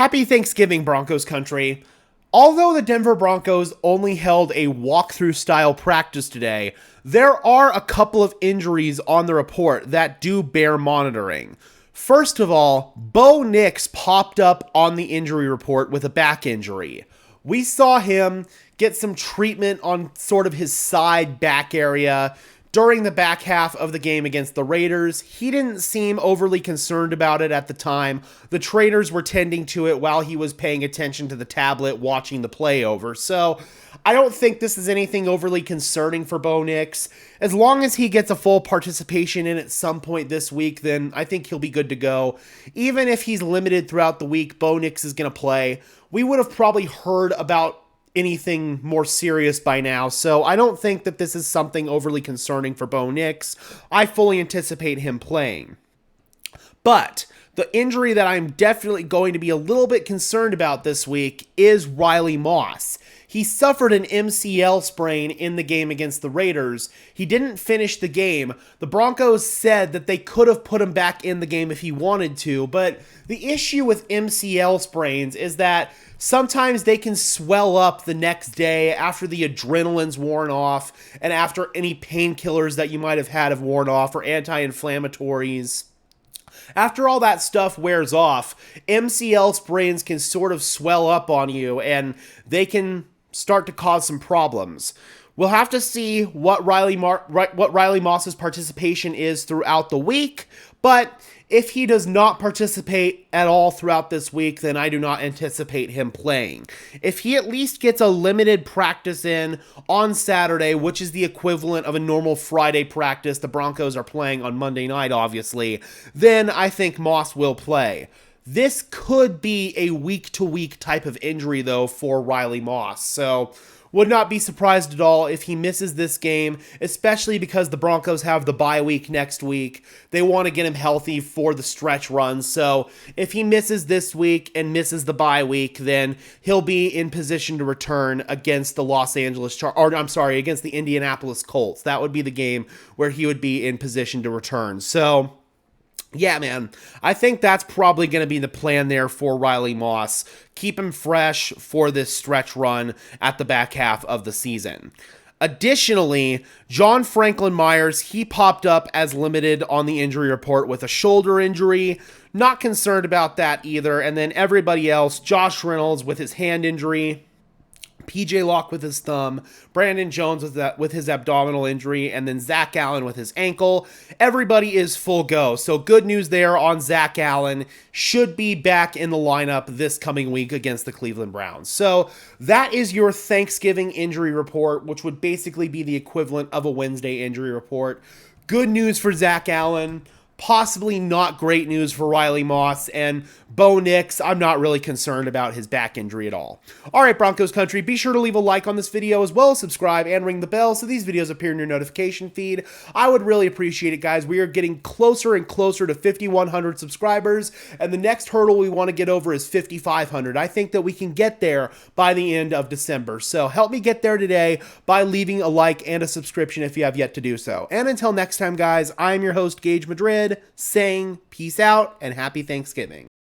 Happy Thanksgiving, Broncos country. Although the Denver Broncos only held a walkthrough style practice today, there are a couple of injuries on the report that do bear monitoring. First of all, Bo Nix popped up on the injury report with a back injury. We saw him get some treatment on sort of his side back area during the back half of the game against the Raiders. He didn't seem overly concerned about it at the time. The trainers were tending to it while he was paying attention to the tablet watching the play over. So I don't think this is anything overly concerning for Bo Nix. As long as he gets a full participation in at some point this week, then I think he'll be good to go. Even if he's limited throughout the week, Bo Nix is going to play. We would have probably heard about anything more serious by now, so I don't think that this is something overly concerning for Bo Nix. I fully anticipate him playing. But the injury that I'm definitely going to be a little bit concerned about this week is Riley Moss. He suffered an MCL sprain in the game against the Raiders. He didn't finish the game. The Broncos said that they could have put him back in the game if he wanted to, but the issue with MCL sprains is that sometimes they can swell up the next day after the adrenaline's worn off and after any painkillers that you might have worn off or anti-inflammatories. After all that stuff wears off, MCL sprains can sort of swell up on you and they can start to cause some problems. We'll have to see what Riley Moss's participation is throughout the week, but if he does not participate at all throughout this week, then I do not anticipate him playing. If he at least gets a limited practice in on Saturday, which is the equivalent of a normal Friday practice, the Broncos are playing on Monday night, obviously, then I think Moss will play. This could be a week-to-week type of injury, though, for Riley Moss, so would not be surprised at all if he misses this game, especially because the Broncos have the bye week next week. They want to get him healthy for the stretch run, so if he misses this week and misses the bye week, then he'll be in position to return against the against the Indianapolis Colts. That would be the game where he would be in position to return. So yeah, man, I think that's probably going to be the plan there for Riley Moss. Keep him fresh for this stretch run at the back half of the season. Additionally, John Franklin Myers, he popped up as limited on the injury report with a shoulder injury. Not concerned about that either. And then everybody else, Josh Reynolds with his hand injury, PJ Locke with his thumb, Brandon Jones with his abdominal injury, and then Zach Allen with his ankle. Everybody is full go. So good news there on Zach Allen. Should be back in the lineup this coming week against the Cleveland Browns. So that is your Thanksgiving injury report, which would basically be the equivalent of a Wednesday injury report. Good news for Zach Allen. Possibly not great news for Riley Moss, and Bo Nix, I'm not really concerned about his back injury at all. All right, Broncos country, be sure to leave a like on this video as well as subscribe and ring the bell so these videos appear in your notification feed. I would really appreciate it, guys. We are getting closer and closer to 5,100 subscribers, and the next hurdle we want to get over is 5,500. I think that we can get there by the end of December, so help me get there today by leaving a like and a subscription if you have yet to do so. And until next time, guys, I'm your host, Gage Madrid, saying peace out and happy Thanksgiving.